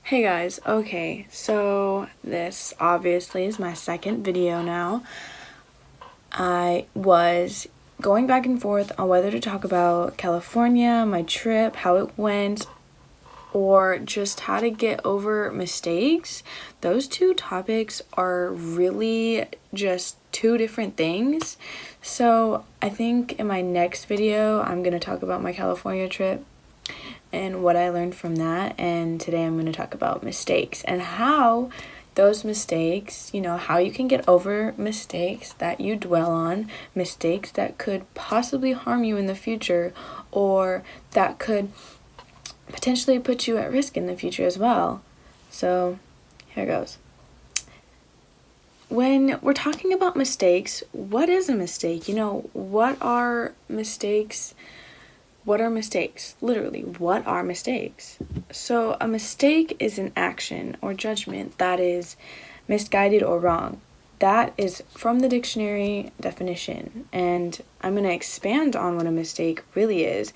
Hey guys, okay, so this obviously is my second video now. I was going back and forth on whether to talk about California, my trip, how it went, or just how to get over mistakes. Those two topics are really just two different things. So I think in my next video, I'm going to talk about my California trip and what I learned from that. And today I'm going to talk about mistakes and how those mistakes, how you can get over mistakes that you dwell on, mistakes that could possibly harm you in the future or that could potentially put you at risk in the future as well. So here goes. When we're talking about mistakes, what is a mistake? What are mistakes? What are mistakes? Literally, what are mistakes? So a mistake is an action or judgment that is misguided or wrong. That is from the dictionary definition. And I'm going to expand on what a mistake really is.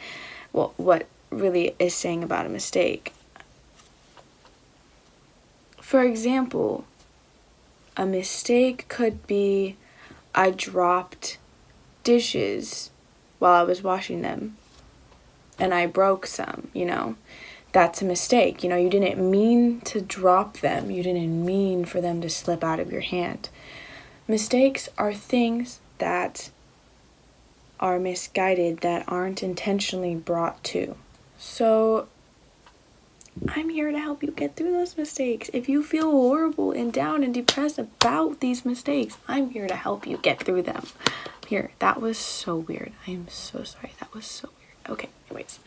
Well, what really is saying about a mistake. For example, a mistake could be I dropped dishes while I was washing them and I broke some, That's a mistake. You didn't mean to drop them. You didn't mean for them to slip out of your hand. Mistakes are things that are misguided, that aren't intentionally brought to. So I'm here to help you get through those mistakes. If you feel horrible and down and depressed about these mistakes, I'm here to help you get through them. Here, that was so weird. I am so sorry. That was so weird. Okay, anyways.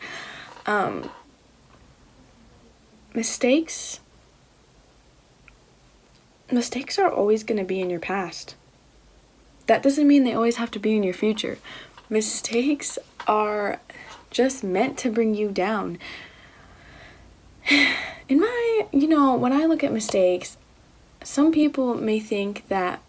Mistakes are always going to be in your past. That doesn't mean they always have to be in your future. Mistakes are just meant to bring you down. When I look at mistakes, some people may think that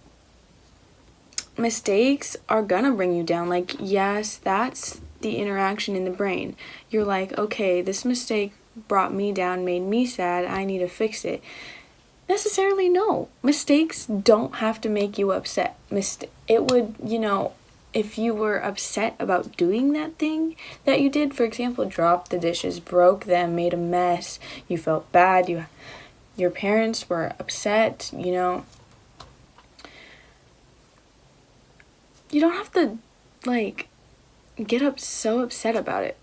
mistakes are gonna bring you down. Like, yes, that's the interaction in the brain. You're like, okay, this mistake brought me down, made me sad, I need to fix it. Necessarily no. Mistakes don't have to make you upset. It would, if you were upset about doing that thing that you did, for example, dropped the dishes, broke them, made a mess, you felt bad, your parents were upset, you don't have to, get so upset about it.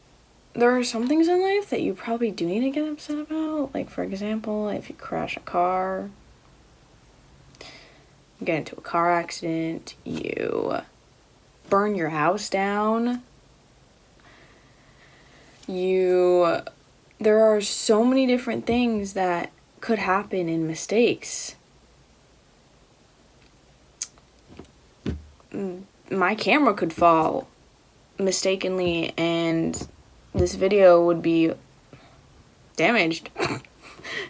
There are some things in life that you probably do need to get upset about. Like, for example, if you crash a car, you get into a car accident, you burn your house down, there are so many different things that could happen in mistakes. My camera could fall mistakenly and this video would be damaged.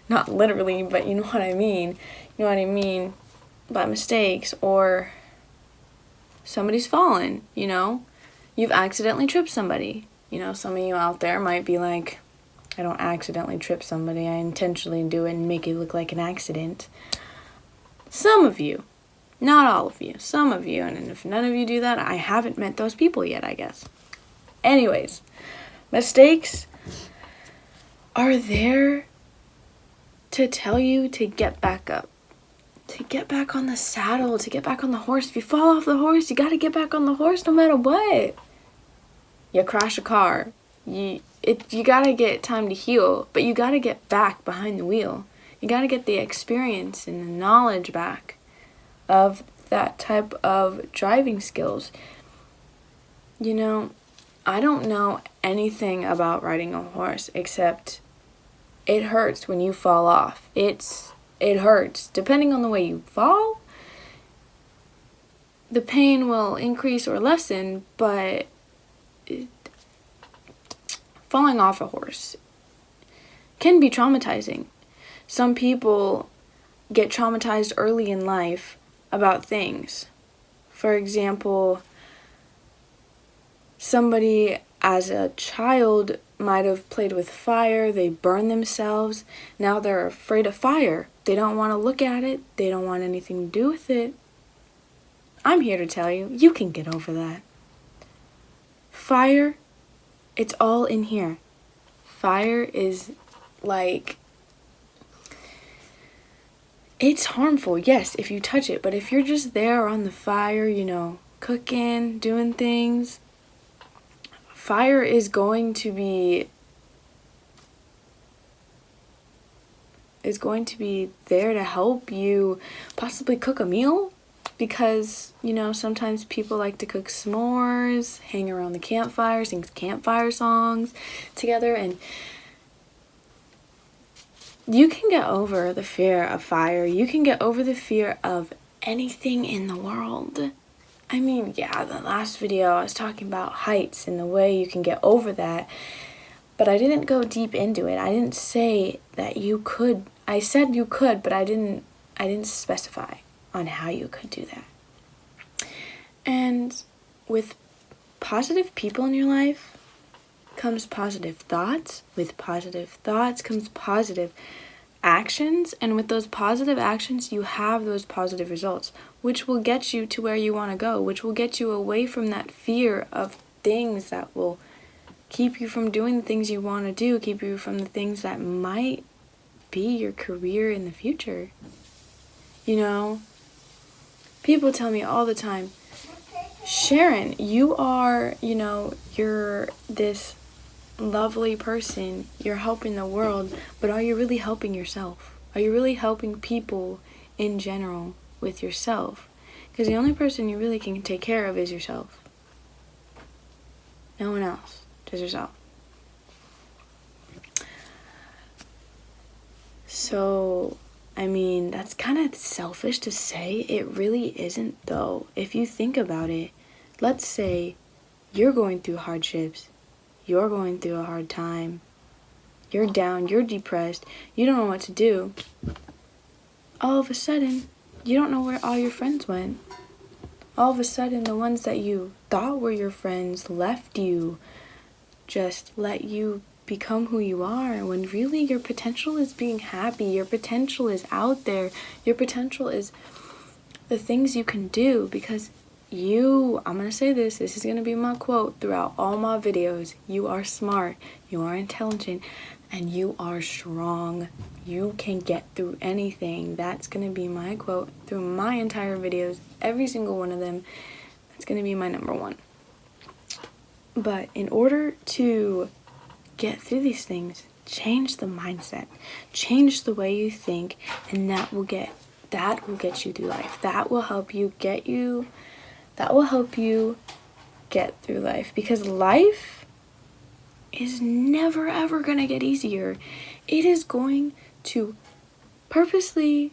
Not literally, but you know what I mean. You know what I mean by mistakes. Or somebody's fallen, You've accidentally tripped somebody. Some of you out there might be like, I don't accidentally trip somebody. I intentionally do it and make it look like an accident. Some of you. Not all of you. Some of you. And if none of you do that, I haven't met those people yet, I guess. Anyways. Mistakes are there to tell you to get back up, to get back on the saddle, to get back on the horse. If you fall off the horse, you gotta get back on the horse no matter what. You crash a car, you gotta get time to heal, but you gotta get back behind the wheel. You gotta get the experience and the knowledge back of that type of driving skills. I don't know anything about riding a horse except it hurts when you fall off. It hurts. Depending on the way you fall, the pain will increase or lessen, but falling off a horse can be traumatizing. Some people get traumatized early in life about things. For example, somebody as a child might have played with fire, they burned themselves, now they're afraid of fire. They don't want to look at it, they don't want anything to do with it. I'm here to tell you, you can get over that. Fire, it's all in here. Fire is like, it's harmful, yes, if you touch it, but if you're just there on the fire, you know, cooking, doing things, fire is going to be there to help you possibly cook a meal, because, you know, sometimes people like to cook s'mores, hang around the campfire, sing campfire songs together, and you can get over the fear of fire. You can get over the fear of anything in the world. I mean, yeah, the last video I was talking about heights and the way you can get over that, but I didn't go deep into it. I didn't say that you could. I said you could, but I didn't specify on how you could do that. And with positive people in your life comes positive thoughts. With positive thoughts comes positive actions, and with those positive actions you have those positive results, which will get you to where you want to go, which will get you away from that fear of things that will keep you from doing the things you want to do, keep you from the things that might be your career in the future. You know, people tell me all the time, Sharon, you are, you know, you're this lovely person, you're helping the world, but are you really helping yourself? Are you really helping people in general with yourself? Because the only person you really can take care of is yourself. No one else, just yourself. So, I mean, that's kind of selfish to say. It really isn't, though. If you think about it, let's say you're going through hardships, you're going through a hard time, you're down, you're depressed, you don't know what to do. All of a sudden, you don't know where all your friends went. All of a sudden, the ones that you thought were your friends left you, just let you become who you are, when really your potential is being happy, your potential is out there, your potential is the things you can do, because I'm going to say this is going to be my quote throughout all my videos, you are smart, you are intelligent, and you are strong. You can get through anything. That's going to be my quote through my entire videos, every single one of them. That's going to be my number one. But in order to get through these things, change the mindset, change the way you think, and that will get you through life. That will help you get through life, because life is never ever gonna get easier. It is going to purposely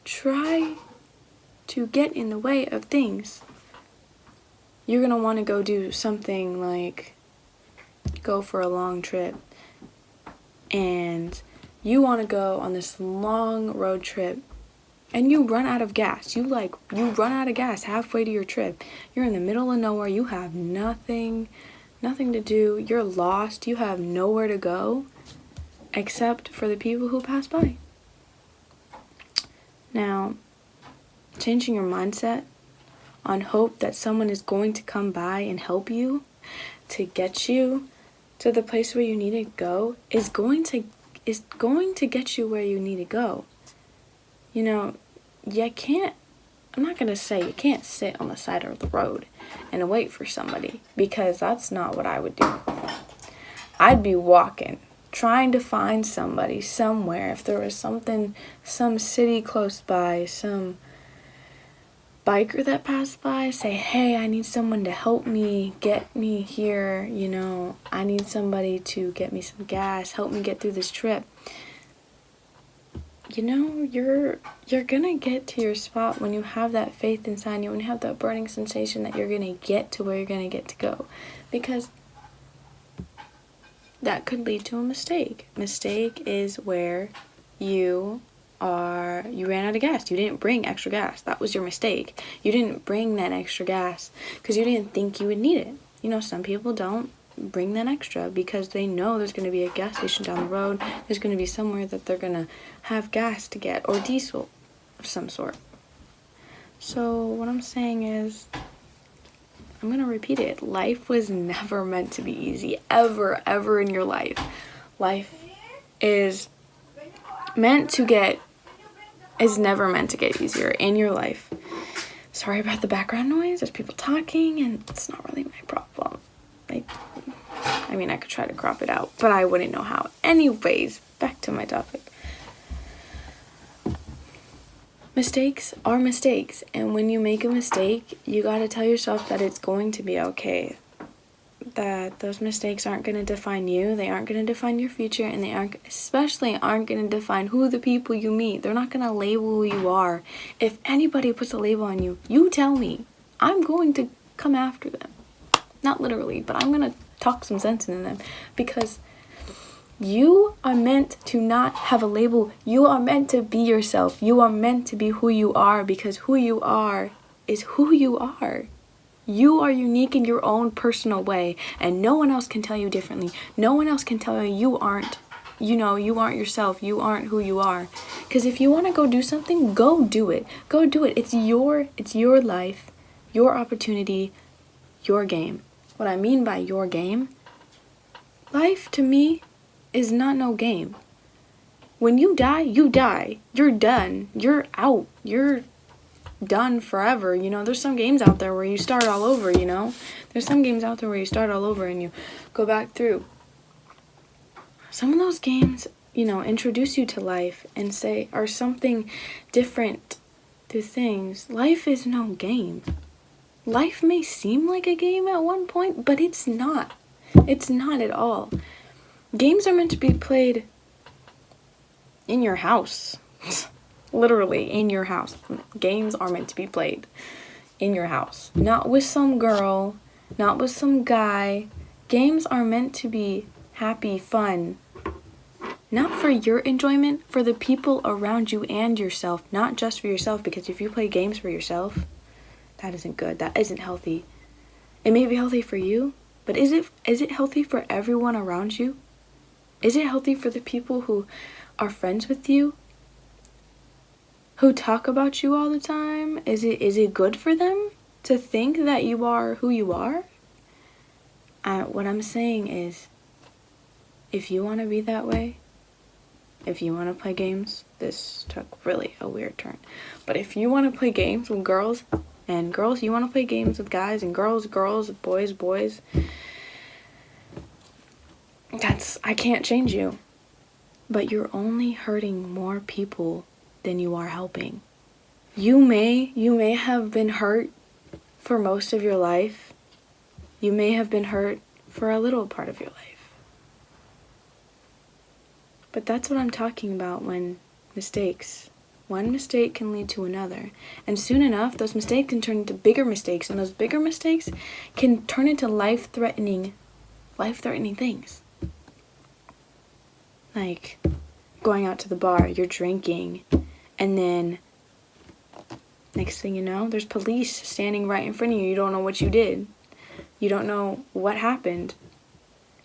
try to get in the way of things. You're gonna want to go do something like go for a long trip, and you want to go on this long road trip, and you run out of gas. You run out of gas halfway to your trip. You're in the middle of nowhere. You have nothing to do. You're lost. You have nowhere to go except for the people who pass by. Now, changing your mindset on hope that someone is going to come by and help you to get you to the place where you need to go is going to get you where you need to go. You know, I'm not going to say you can't sit on the side of the road and wait for somebody, because that's not what I would do. I'd be walking, trying to find somebody somewhere. If there was some city close by, some biker that passed by, say, hey, I need someone to help me, get me here, you know, I need somebody to get me some gas, help me get through this trip. You know, you're gonna get to your spot when you have that faith inside you, when you have that burning sensation that you're gonna get to where you're gonna get to go, because that could lead to a mistake. Mistake is where you ran out of gas. You didn't bring extra gas. That was your mistake. You didn't bring that extra gas because you didn't think you would need it. You know, some people don't. bring that extra because they know there's going to be a gas station down the road. There's going to be somewhere that they're going to have gas to get or diesel of some sort. So what I'm saying is, I'm going to repeat it. Life was never meant to be easy. Ever, ever in your life. Life is never meant to get easier in your life. Sorry about the background noise. There's people talking and it's not really my problem. I mean, I could try to crop it out, but I wouldn't know how. Anyways, back to my topic. Mistakes are mistakes, and when you make a mistake, you gotta tell yourself that it's going to be okay. That those mistakes aren't gonna define you, they aren't gonna define your future, and they especially aren't gonna define who the people you meet. They're not gonna label who you are. If anybody puts a label on you, you tell me. I'm going to come after them. Not literally, but I'm gonna talk some sense into them, because you are meant to not have a label. You are meant to be yourself. You are meant to be who you are, because who you are is who you are. You are unique in your own personal way, and no one else can tell you differently. No one else can tell you you aren't yourself. You aren't who you are. Because if you want to go do something, go do it. Go do it. It's your life, your opportunity, your game. What I mean by your game, life to me is not no game. When you die, you die. You're done. You're out. You're done forever. There's some games out there where you start all over, There's some games out there where you start all over and you go back through. Some of those games, introduce you to life and are something different to things. Life is no game. Life may seem like a game at one point, but it's not. It's not at all. Games are meant to be played in your house. Literally, in your house. Games are meant to be played in your house. Not with some girl, not with some guy. Games are meant to be happy, fun. Not for your enjoyment, for the people around you and yourself. Not just for yourself, because if you play games for yourself, that isn't good. That isn't healthy. It may be healthy for you, but is it healthy for everyone around you? Is it healthy for the people who are friends with you? Who talk about you all the time? Is it good for them to think that you are who you are? What I'm saying is, if you want to be that way, if you want to play games, this took really a weird turn. But if you want to play games with girls, and girls, you want to play games with guys, and girls, boys, I can't change you. But you're only hurting more people than you are helping. You may have been hurt for most of your life. You may have been hurt for a little part of your life. But that's what I'm talking about when one mistake can lead to another. And soon enough, those mistakes can turn into bigger mistakes, and those bigger mistakes can turn into life-threatening things. Like going out to the bar, you're drinking, and then next thing you know, there's police standing right in front of you. You don't know what you did. You don't know what happened.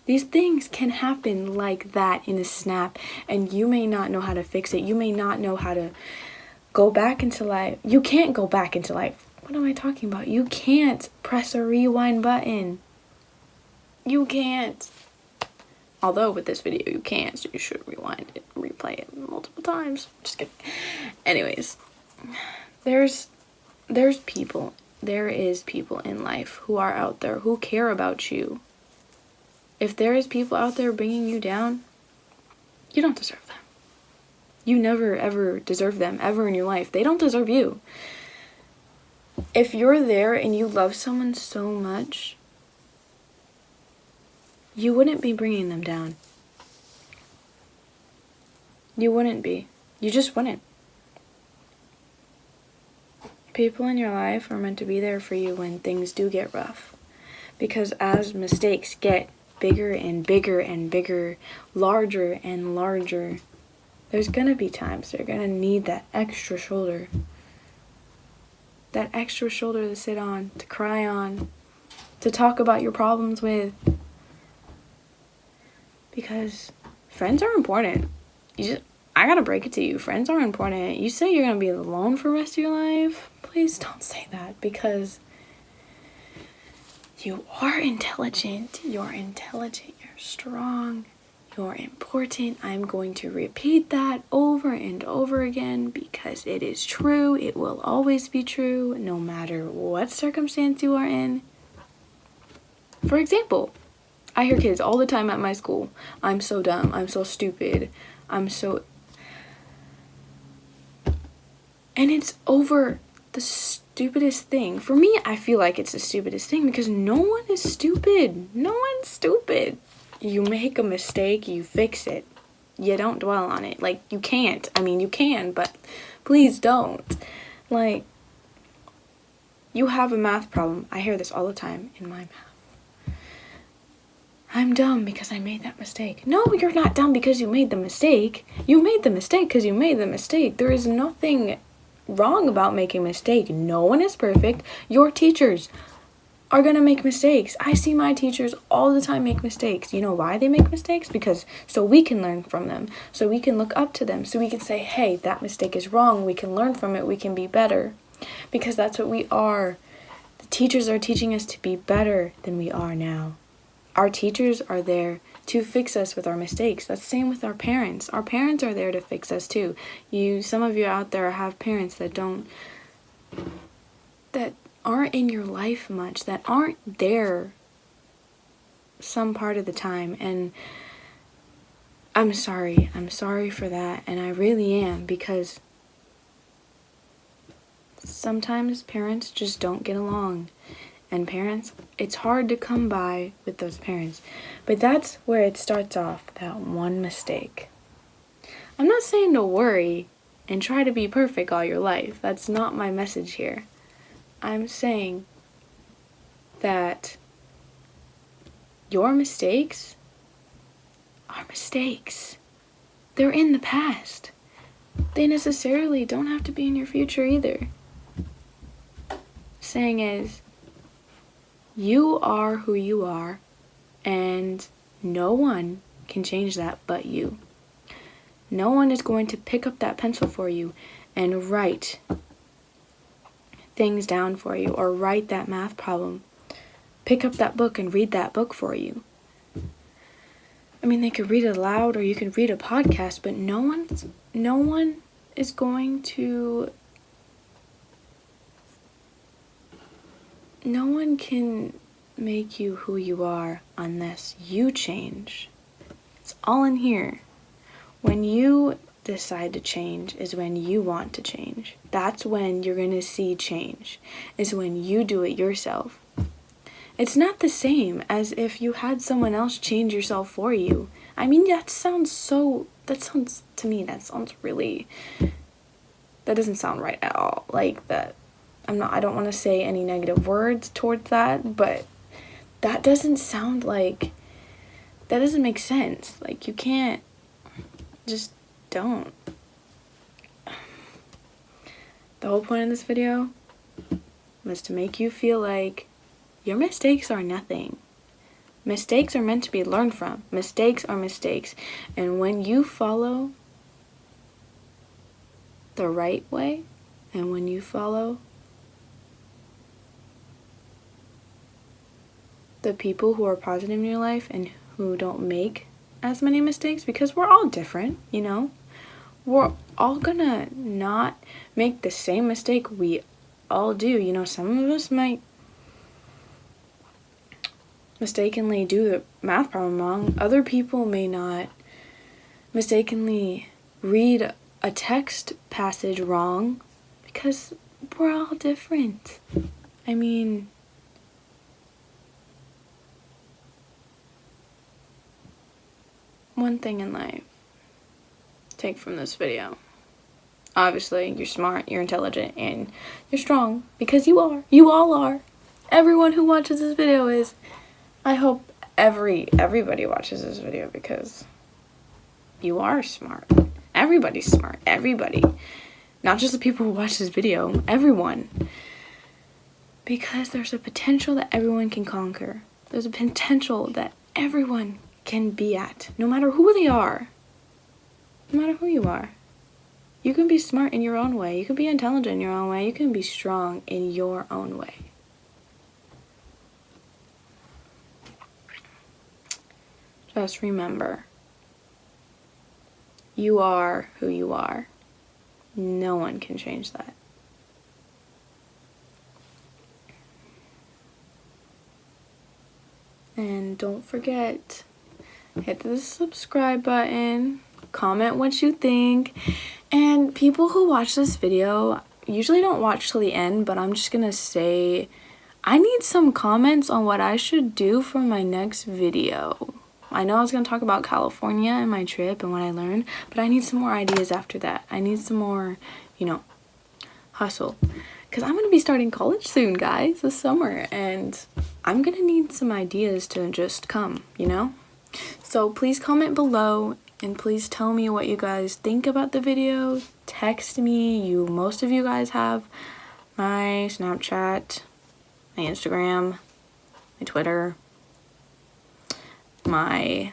These things can happen like that in a snap, and you may not know how to fix it. You may not know how to go back into life. You can't go back into life. What am I talking about? You can't press a rewind button. You can't. Although with this video you can, so you should rewind it, replay it multiple times. Just kidding. Anyways, there is people in life who are out there who care about you. If there is people out there bringing you down, you don't deserve them. You never ever deserve them ever in your life. They don't deserve you. If you're there and you love someone so much, you wouldn't be bringing them down. You wouldn't be. You just wouldn't. People in your life are meant to be there for you when things do get rough. Because as mistakes get bigger and bigger and bigger, larger and larger, there's gonna be times they're gonna need that extra shoulder. That extra shoulder to sit on, to cry on, to talk about your problems with. Because friends are important. I gotta break it to you. Friends are important. You say you're gonna be alone for the rest of your life? Please don't say that, because you are intelligent. You're intelligent. You're strong. You're important. I'm going to repeat that over and over again because it is true. It will always be true, no matter what circumstance you are in. For example, I hear kids all the time at my school, I'm so dumb, I'm so stupid, and it's over the stupidest thing. For me, I feel like it's the stupidest thing because no one is stupid. No one's stupid. You make a mistake, you fix it. You don't dwell on it. Like, you can't. I mean, you can, but please don't. Like, you have a math problem. I hear this all the time in my math. I'm dumb because I made that mistake. No, you're not dumb because you made the mistake. You made the mistake because you made the mistake. There is nothing wrong about making a mistake. No one is perfect. Your teachers are gonna make mistakes. I see my teachers all the time make mistakes. You know why they make mistakes? Because so we can learn from them. So we can look up to them. So we can say, hey, that mistake is wrong. We can learn from it. We can be better. Because that's what we are. The teachers are teaching us to be better than we are now. Our teachers are there to fix us with our mistakes. That's the same with our parents. Our parents are there to fix us too. Some of you out there have parents that aren't in your life much, that aren't there some part of the time, and I'm sorry for that, and I really am, because sometimes parents just don't get along, and parents, it's hard to come by with those parents, but that's where it starts off, that one mistake. I'm not saying to worry and try to be perfect all your life. That's not my message here. I'm saying that your mistakes are mistakes. They're in the past. They necessarily don't have to be in your future either. Saying is, you are who you are, and no one can change that but you. No one is going to pick up that pencil for you and write things down for you, or write that math problem. Pick up that book and read that book for you. I mean, they could read it aloud, or you could read a podcast, but no one is going to. No one can make you who you are unless you change. It's all in here. When you decide to change is when you want to change. That's when you're going to see change, is when you do it yourself. It's not the same as if you had someone else change yourself for you. I mean, that sounds really, that doesn't sound right at all. Like that, I don't want to say any negative words towards that, but that doesn't make sense. Like, you can't, just don't. The whole point of this video was to make you feel like your mistakes are nothing. Mistakes are meant to be learned from. Mistakes are mistakes. And when you follow the right way, and when you follow the people who are positive in your life and who don't make as many mistakes, because we're all different, you know? We're all gonna not make the same mistake we all do. You know, some of us might mistakenly do the math problem wrong. Other people may not mistakenly read a text passage wrong, because we're all different. I mean, one thing in life take from this video. Obviously, you're smart, you're intelligent, and you're strong, because you are. You all are. Everyone who watches this video is. I hope everybody watches this video, because you are smart. Everybody's smart. Everybody. Not just the people who watch this video. Everyone. Because there's a potential that everyone can conquer. There's a potential that everyone can be at, no matter who they are. No matter who you are. You can be smart in your own way. You can be intelligent in your own way. You can be strong in your own way. Just remember, you are who you are. No one can change that. And don't forget, hit the subscribe button, comment what you think, and people who watch this video usually don't watch till the end, but I'm just gonna say I need some comments on what I should do for my next video. I know I was gonna talk about California and my trip and what I learned, but I need some more ideas after that. I need some more, hustle. Because I'm going to be starting college soon, guys, this summer. And I'm going to need some ideas to just come, So please comment below and please tell me what you guys think about the video. Text me. Most of you guys have my Snapchat, my Instagram, my Twitter, my...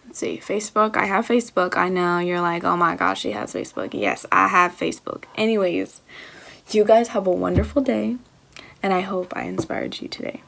Let's see, Facebook. I have Facebook. I know you're like, oh my gosh, she has Facebook. Yes, I have Facebook. Anyways, you guys have a wonderful day, and I hope I inspired you today.